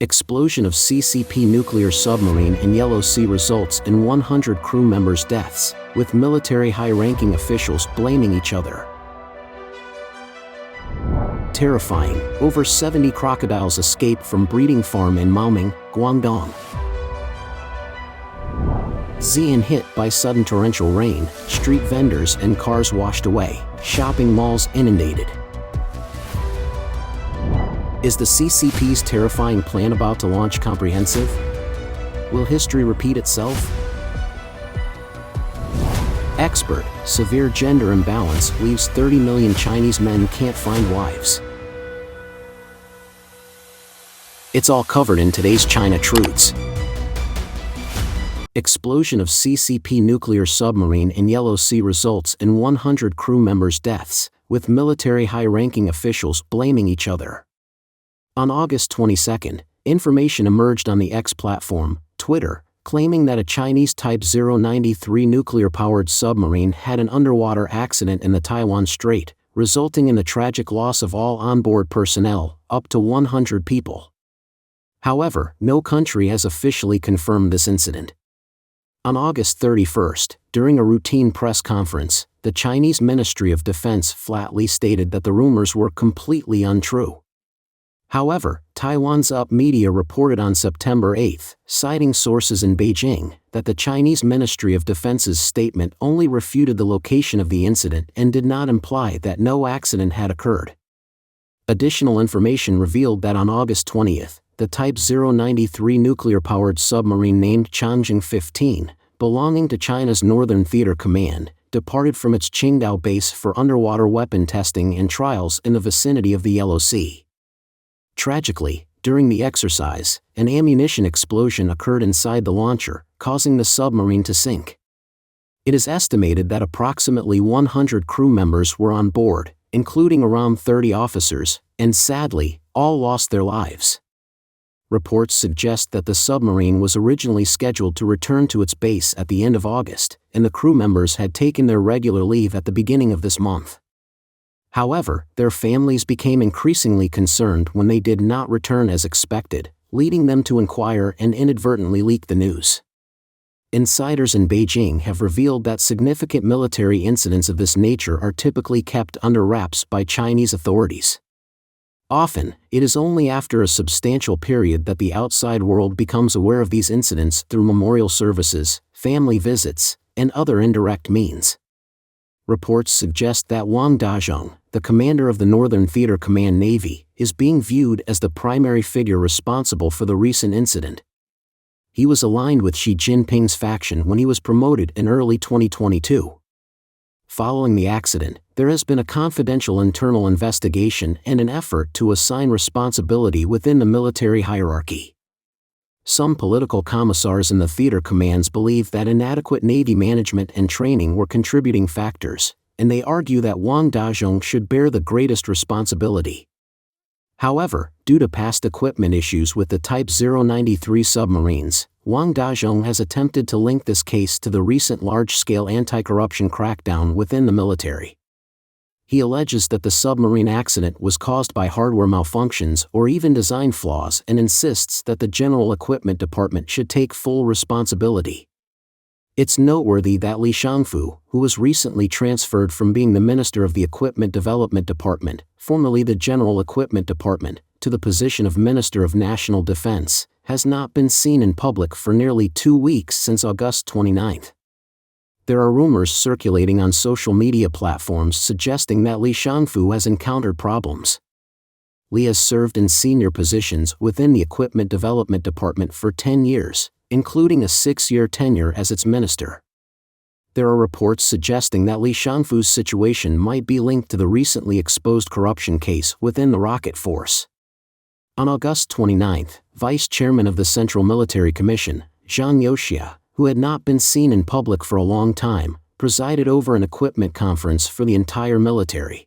Explosion of CCP nuclear submarine in Yellow Sea results in 100 crew members' deaths, with military high-ranking officials blaming each other. Terrifying, over 70 crocodiles escape from breeding farm in Maoming, Guangdong. Xian hit by sudden torrential rain, street vendors and cars washed away, shopping malls inundated. Is the CCP's terrifying plan about to launch comprehensive? Will history repeat itself? Expert, severe gender imbalance leaves 30 million Chinese men can't find wives. It's all covered in today's China Truths. Explosion of CCP nuclear submarine in Yellow Sea results in 100 crew members' deaths, with military high-ranking officials blaming each other. On August 22, information emerged on the X platform, Twitter, claiming that a Chinese Type 093 nuclear-powered submarine had an underwater accident in the Taiwan Strait, resulting in the tragic loss of all onboard personnel, up to 100 people. However, no country has officially confirmed this incident. On August 31, during a routine press conference, the Chinese Ministry of Defense flatly stated that the rumors were completely untrue. However, Taiwan's Up Media reported on September 8, citing sources in Beijing, that the Chinese Ministry of Defense's statement only refuted the location of the incident and did not imply that no accident had occurred. Additional information revealed that on August 20, the Type 093 nuclear-powered submarine named Chang'e 15, belonging to China's Northern Theater Command, departed from its Qingdao base for underwater weapon testing and trials in the vicinity of the Yellow Sea. Tragically, during the exercise, an ammunition explosion occurred inside the launcher, causing the submarine to sink. It is estimated that approximately 100 crew members were on board, including around 30 officers, and sadly, all lost their lives. Reports suggest that the submarine was originally scheduled to return to its base at the end of August, and the crew members had taken their regular leave at the beginning of this month. However, their families became increasingly concerned when they did not return as expected, leading them to inquire and inadvertently leak the news. Insiders in Beijing have revealed that significant military incidents of this nature are typically kept under wraps by Chinese authorities. Often, it is only after a substantial period that the outside world becomes aware of these incidents through memorial services, family visits, and other indirect means. Reports suggest that Wang Dazhong, the commander of the Northern Theater Command Navy, is being viewed as the primary figure responsible for the recent incident. He was aligned with Xi Jinping's faction when he was promoted in early 2022. Following the accident, there has been a confidential internal investigation and an effort to assign responsibility within the military hierarchy. Some political commissars in the theater commands believe that inadequate Navy management and training were contributing factors, and they argue that Wang Dazhong should bear the greatest responsibility. However, due to past equipment issues with the Type 093 submarines, Wang Dazhong has attempted to link this case to the recent large-scale anti-corruption crackdown within the military. He alleges that the submarine accident was caused by hardware malfunctions or even design flaws and insists that the General Equipment Department should take full responsibility. It's noteworthy that Li Shangfu, who was recently transferred from being the Minister of the Equipment Development Department, formerly the General Equipment Department, to the position of Minister of National Defense, has not been seen in public for nearly 2 weeks since August 29. There are rumors circulating on social media platforms suggesting that Li Shangfu has encountered problems. Li has served in senior positions within the Equipment Development Department for 10 years, including a 6-year tenure as its minister. There are reports suggesting that Li Shangfu's situation might be linked to the recently exposed corruption case within the rocket force. On August 29, Vice Chairman of the Central Military Commission, Zhang Yoxia, who had not been seen in public for a long time, presided over an equipment conference for the entire military.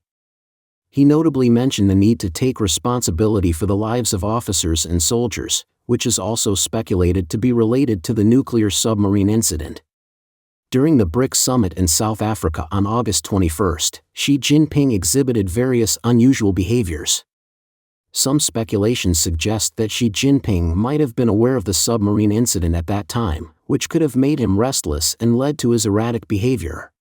He notably mentioned the need to take responsibility for the lives of officers and soldiers, which is also speculated to be related to the nuclear submarine incident. During the BRICS summit in South Africa on August 21, Xi Jinping exhibited various unusual behaviors. Some speculation suggests that Xi Jinping might have been aware of the submarine incident at that time, which could have made him restless and led to his erratic behavior.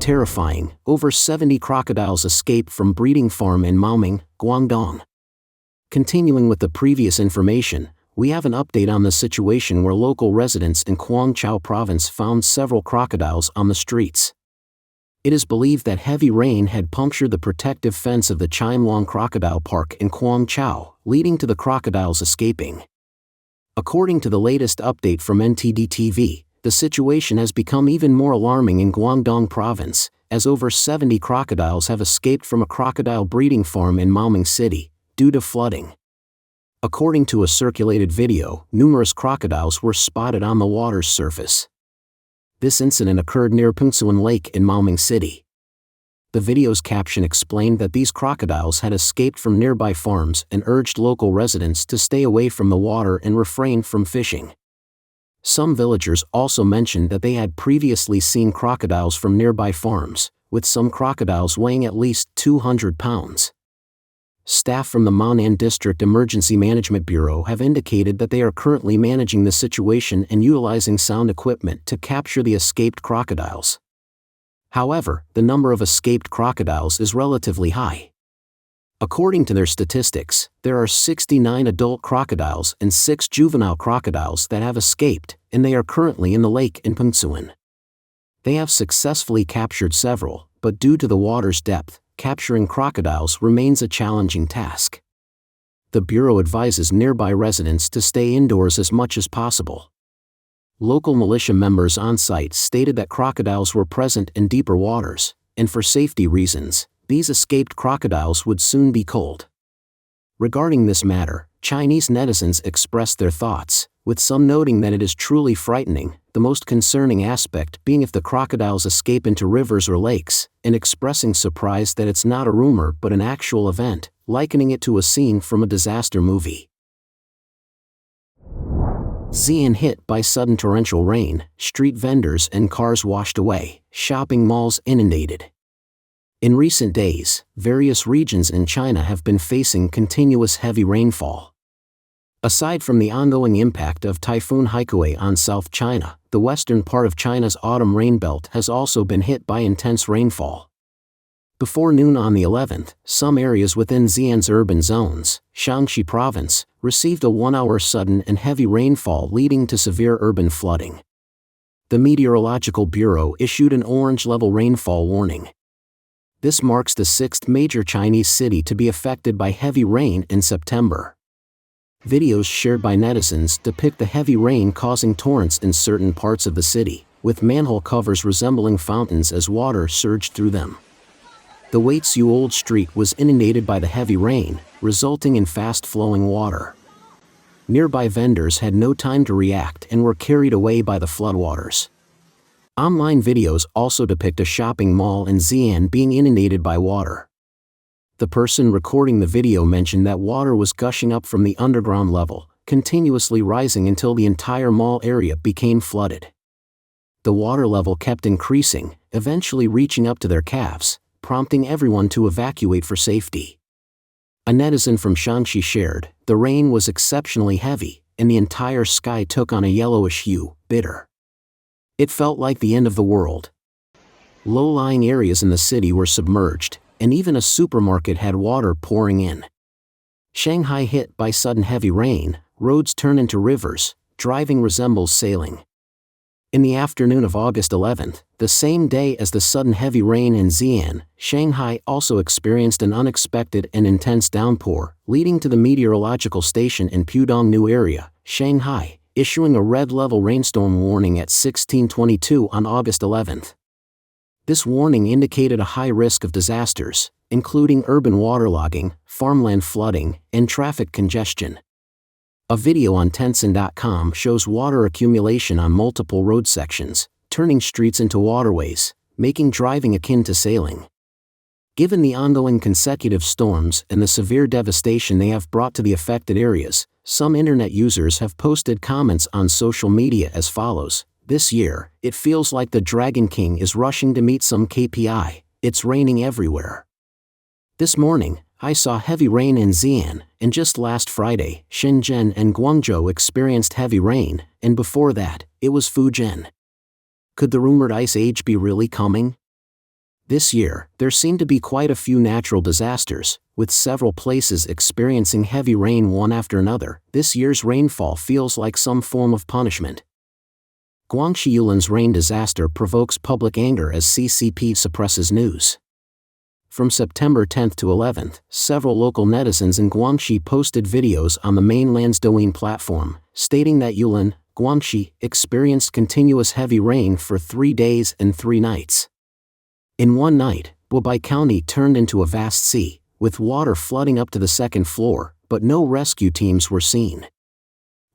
Terrifying, over 70 crocodiles escape from breeding farm in Maoming, Guangdong. Continuing with the previous information, we have an update on the situation where local residents in Guangdong province found several crocodiles on the streets. It is believed that heavy rain had punctured the protective fence of the Chimelong Crocodile Park in Guangdong, leading to the crocodiles escaping. According to the latest update from NTD-TV, the situation has become even more alarming in Guangdong province, as over 70 crocodiles have escaped from a crocodile breeding farm in Maoming City, due to flooding. According to a circulated video, numerous crocodiles were spotted on the water's surface. This incident occurred near Pengsuan Lake in Maoming City. The video's caption explained that these crocodiles had escaped from nearby farms and urged local residents to stay away from the water and refrain from fishing. Some villagers also mentioned that they had previously seen crocodiles from nearby farms, with some crocodiles weighing at least 200 pounds. Staff from the Maonan District Emergency Management Bureau have indicated that they are currently managing the situation and utilizing sound equipment to capture the escaped crocodiles. However, the number of escaped crocodiles is relatively high. According to their statistics, there are 69 adult crocodiles and 6 juvenile crocodiles that have escaped, and they are currently in the lake in Pengsuan. They have successfully captured several, but due to the water's depth, capturing crocodiles remains a challenging task. The Bureau advises nearby residents to stay indoors as much as possible. Local militia members on site stated that crocodiles were present in deeper waters, and for safety reasons, these escaped crocodiles would soon be culled. Regarding this matter, Chinese netizens expressed their thoughts, with some noting that it is truly frightening, the most concerning aspect being if the crocodiles escape into rivers or lakes, and expressing surprise that it's not a rumor but an actual event, likening it to a scene from a disaster movie. Xian hit by sudden torrential rain, street vendors and cars washed away, shopping malls inundated. In recent days, various regions in China have been facing continuous heavy rainfall. Aside from the ongoing impact of Typhoon Haikui on South China, the western part of China's autumn rain belt has also been hit by intense rainfall. Before noon on the 11th, some areas within Xian's urban zones, Shaanxi province, received a 1-hour sudden and heavy rainfall leading to severe urban flooding. The Meteorological Bureau issued an orange-level rainfall warning. This marks the 6th major Chinese city to be affected by heavy rain in September. Videos shared by netizens depict the heavy rain causing torrents in certain parts of the city, with manhole covers resembling fountains as water surged through them. The Weizu Old Street was inundated by the heavy rain, resulting in fast-flowing water. Nearby vendors had no time to react and were carried away by the floodwaters. Online videos also depict a shopping mall in Xian being inundated by water. The person recording the video mentioned that water was gushing up from the underground level, continuously rising until the entire mall area became flooded. The water level kept increasing, eventually reaching up to their calves, prompting everyone to evacuate for safety. A netizen from Shaanxi shared, "The rain was exceptionally heavy, and the entire sky took on a yellowish hue, bitter. It felt like the end of the world." Low-lying areas in the city were submerged, and even a supermarket had water pouring in. Shanghai hit by sudden heavy rain, roads turn into rivers, driving resembles sailing. In the afternoon of August 11th, the same day as the sudden heavy rain in Xian, Shanghai also experienced an unexpected and intense downpour, leading to the meteorological station in Pudong New Area, Shanghai, issuing a red-level rainstorm warning at 16:22 on August 11th. This warning indicated a high risk of disasters, including urban waterlogging, farmland flooding, and traffic congestion. A video on Tencent.com shows water accumulation on multiple road sections, turning streets into waterways, making driving akin to sailing. Given the ongoing consecutive storms and the severe devastation they have brought to the affected areas, some internet users have posted comments on social media as follows: "This year, it feels like the Dragon King is rushing to meet some KPI, it's raining everywhere." This morning, I saw heavy rain in Xian, and just last Friday, Shenzhen and Guangzhou experienced heavy rain, and before that, it was Fujian. Could the rumored ice age be really coming? This year, there seem to be quite a few natural disasters, with several places experiencing heavy rain one after another. This year's rainfall feels like some form of punishment. Guangxi Yulin's rain disaster provokes public anger as CCP suppresses news. From September 10 to 11, several local netizens in Guangxi posted videos on the mainland's Douyin platform, stating that Yulin, Guangxi, experienced continuous heavy rain for 3 days and 3 nights. In one night, Bobai County turned into a vast sea, with water flooding up to the second floor, but no rescue teams were seen.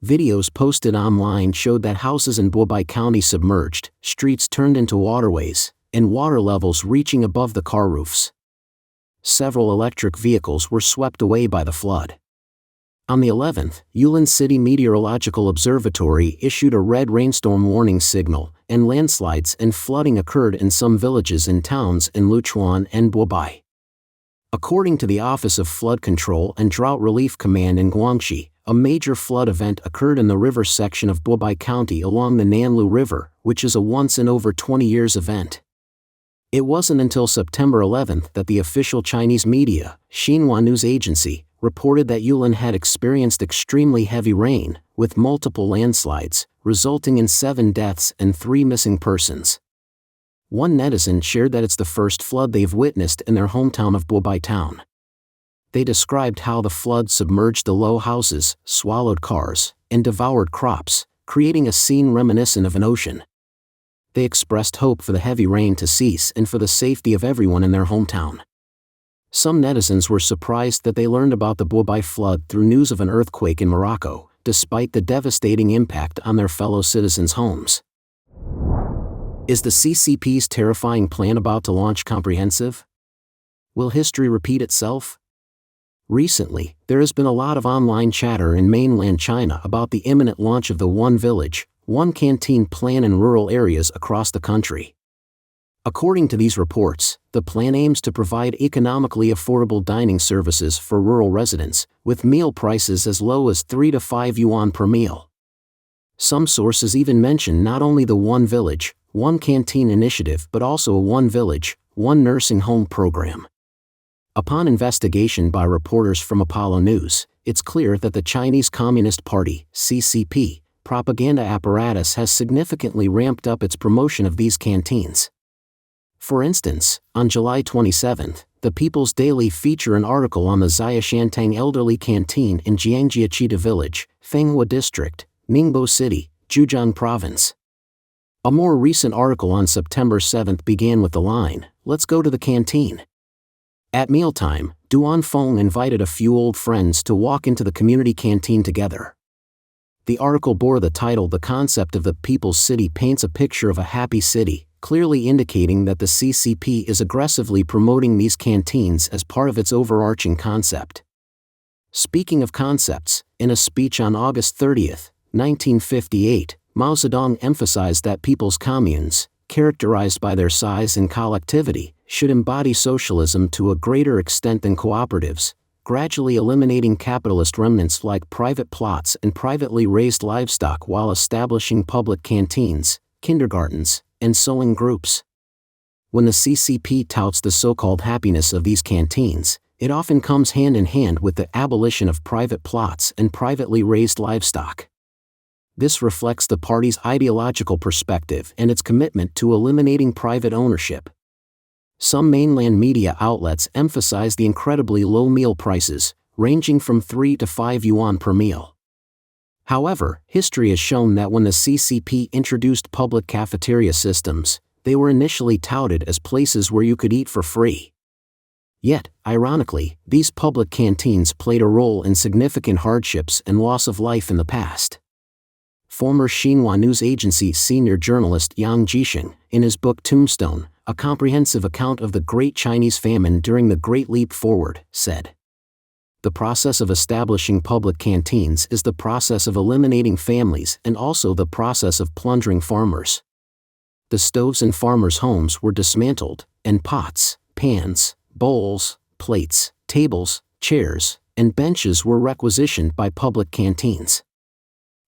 Videos posted online showed that houses in Bobai County submerged, streets turned into waterways, and water levels reaching above the car roofs. Several electric vehicles were swept away by the flood. On the 11th, Yulin City Meteorological Observatory issued a red rainstorm warning signal, and landslides and flooding occurred in some villages and towns in Luchuan and Bobai. According to the Office of Flood Control and Drought Relief Command in Guangxi, a major flood event occurred in the river section of Bobai County along the Nanlu River, which is a once-in-over-20 years event. It wasn't until September 11 that the official Chinese media, Xinhua News Agency, reported that Yulin had experienced extremely heavy rain, with multiple landslides, resulting in 7 deaths and 3 missing persons. One netizen shared that it's the first flood they've witnessed in their hometown of Bobai Town. They described how the flood submerged the low houses, swallowed cars, and devoured crops, creating a scene reminiscent of an ocean. They expressed hope for the heavy rain to cease and for the safety of everyone in their hometown. Some netizens were surprised that they learned about the Bobai flood through news of an earthquake in Morocco, despite the devastating impact on their fellow citizens' homes. Is the CCP's terrifying plan about to launch comprehensive? Will history repeat itself? Recently, there has been a lot of online chatter in mainland China about the imminent launch of the One Village, One Canteen plan in rural areas across the country. According to these reports, the plan aims to provide economically affordable dining services for rural residents, with meal prices as low as 3 to 5 yuan per meal. Some sources even mention not only the One Village, One Canteen initiative but also a One Village, One Nursing Home program. Upon investigation by reporters from Apollo News, it's clear that the Chinese Communist Party, CCP, propaganda apparatus has significantly ramped up its promotion of these canteens. For instance, on July 27, the People's Daily featured an article on the Xiashantang Elderly Canteen in Jiangjiachida Village, Fenghua District, Ningbo City, Zhejiang Province. A more recent article on September 7 began with the line, "Let's go to the canteen." At mealtime, Duan Feng invited a few old friends to walk into the community canteen together. The article bore the title "The Concept of the People's City paints a picture of a happy city," clearly indicating that the CCP is aggressively promoting these canteens as part of its overarching concept. Speaking of concepts, in a speech on August 30, 1958, Mao Zedong emphasized that people's communes, characterized by their size and collectivity, should embody socialism to a greater extent than cooperatives, gradually eliminating capitalist remnants like private plots and privately raised livestock while establishing public canteens, kindergartens, and sewing groups. When the CCP touts the so-called happiness of these canteens, it often comes hand in hand with the abolition of private plots and privately raised livestock. This reflects the party's ideological perspective and its commitment to eliminating private ownership. Some mainland media outlets emphasize the incredibly low meal prices, ranging from 3 to 5 yuan per meal. However, history has shown that when the CCP introduced public cafeteria systems, they were initially touted as places where you could eat for free. Yet, ironically, these public canteens played a role in significant hardships and loss of life in the past. Former Xinhua News Agency senior journalist Yang Jisheng, in his book Tombstone, A Comprehensive Account of the Great Chinese Famine During the Great Leap Forward, said, "The process of establishing public canteens is the process of eliminating families and also the process of plundering farmers. The stoves in farmers' homes were dismantled, and pots, pans, bowls, plates, tables, chairs, and benches were requisitioned by public canteens.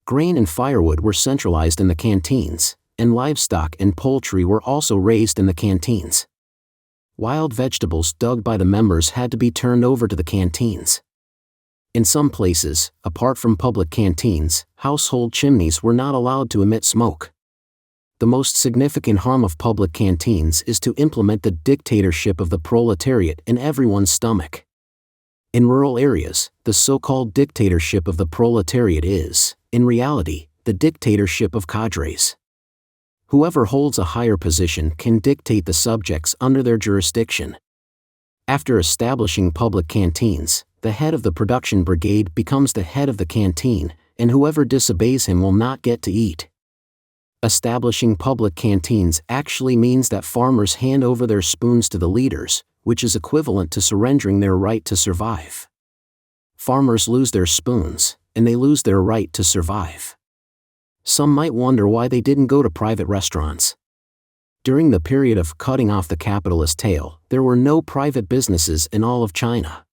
Grain and firewood were centralized in the canteens, and livestock and poultry were also raised in the canteens. Wild vegetables dug by the members had to be turned over to the canteens. In some places, apart from public canteens, household chimneys were not allowed to emit smoke. The most significant harm of public canteens is to implement the dictatorship of the proletariat in everyone's stomach. In rural areas, the so-called dictatorship of the proletariat is, in reality, the dictatorship of cadres. Whoever holds a higher position can dictate the subjects under their jurisdiction. After establishing public canteens, the head of the production brigade becomes the head of the canteen, and whoever disobeys him will not get to eat. Establishing public canteens actually means that farmers hand over their spoons to the leaders, which is equivalent to surrendering their right to survive. Farmers lose their spoons, and they lose their right to survive. Some might wonder why they didn't go to private restaurants. During the period of cutting off the capitalist tail, there were no private businesses in all of China.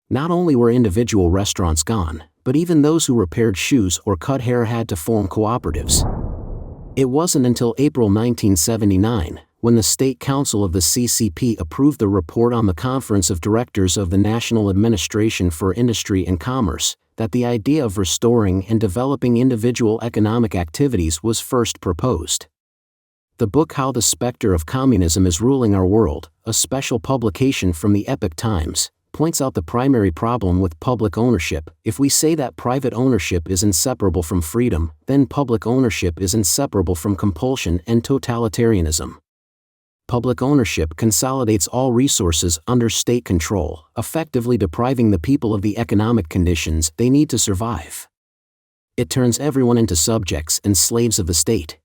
Not only were individual restaurants gone, but even those who repaired shoes or cut hair had to form cooperatives. It wasn't until April 1979, when the State Council of the CCP approved the report on the Conference of Directors of the National Administration for Industry and Commerce, that the idea of restoring and developing individual economic activities was first proposed. The book How the Spectre of Communism is Ruling Our World, a special publication from the Epoch Times, points out the primary problem with public ownership. If we say that private ownership is inseparable from freedom, then public ownership is inseparable from compulsion and totalitarianism. Public ownership consolidates all resources under state control, effectively depriving the people of the economic conditions they need to survive. It turns everyone into subjects and slaves of the state.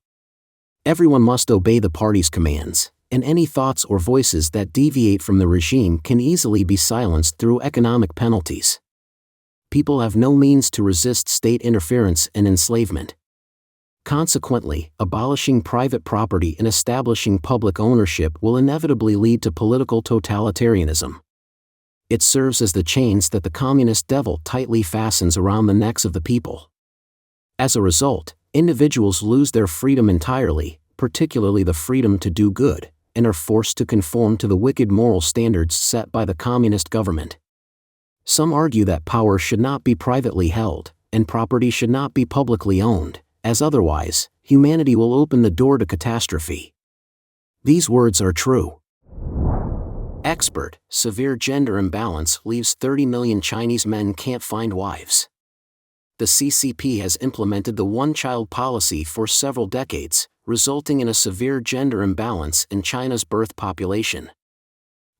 Everyone must obey the party's commands, and any thoughts or voices that deviate from the regime can easily be silenced through economic penalties. People have no means to resist state interference and enslavement. Consequently, abolishing private property and establishing public ownership will inevitably lead to political totalitarianism. It serves as the chains that the communist devil tightly fastens around the necks of the people. As a result, individuals lose their freedom entirely, particularly the freedom to do good, and are forced to conform to the wicked moral standards set by the communist government. Some argue that power should not be privately held, and property should not be publicly owned, as otherwise, humanity will open the door to catastrophe. These words are true. Expert: severe gender imbalance leaves 30 million Chinese men can't find wives. The CCP has implemented the one-child policy for several decades, resulting in a severe gender imbalance in China's birth population.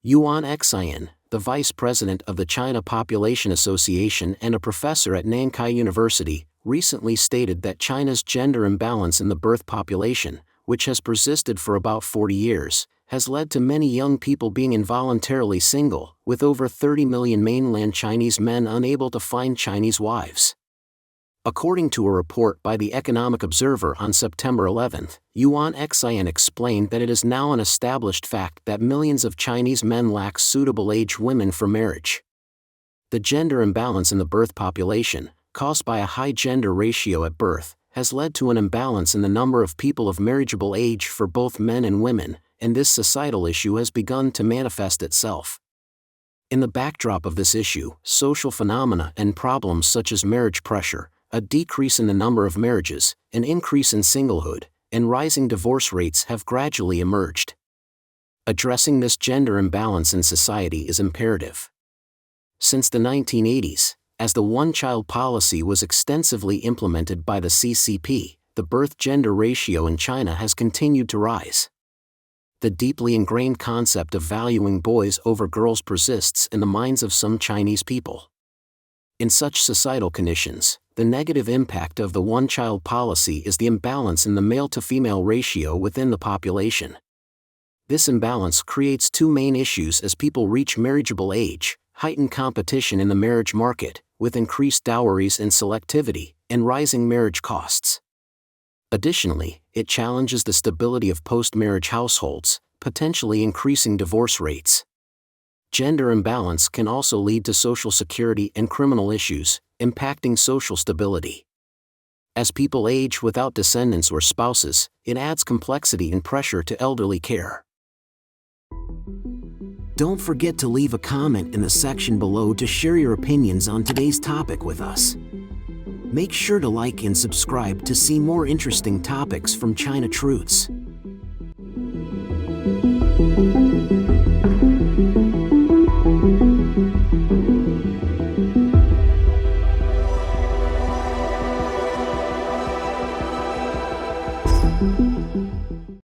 Yuan Xian, the vice president of the China Population Association and a professor at Nankai University, recently stated that China's gender imbalance in the birth population, which has persisted for about 40 years, has led to many young people being involuntarily single, with over 30 million mainland Chinese men unable to find Chinese wives. According to a report by the Economic Observer on September 11, Yuan Xian explained that it is now an established fact that millions of Chinese men lack suitable age women for marriage. The gender imbalance in the birth population, caused by a high gender ratio at birth, has led to an imbalance in the number of people of marriageable age for both men and women, and this societal issue has begun to manifest itself. In the backdrop of this issue, social phenomena and problems such as marriage pressure, a decrease in the number of marriages, an increase in singlehood, and rising divorce rates have gradually emerged. Addressing this gender imbalance in society is imperative. Since the 1980s, as the one-child policy was extensively implemented by the CCP, the birth-gender ratio in China has continued to rise. The deeply ingrained concept of valuing boys over girls persists in the minds of some Chinese people. In such societal conditions, the negative impact of the one-child policy is the imbalance in the male-to-female ratio within the population. This imbalance creates two main issues as people reach marriageable age: heightened competition in the marriage market, with increased dowries and selectivity, and rising marriage costs. Additionally, it challenges the stability of post-marriage households, potentially increasing divorce rates. Gender imbalance can also lead to social security and criminal issues, impacting social stability. As people age without descendants or spouses, it adds complexity and pressure to elderly care. Don't forget to leave a comment in the section below to share your opinions on today's topic with us. Make sure to like and subscribe to see more interesting topics from China Truths.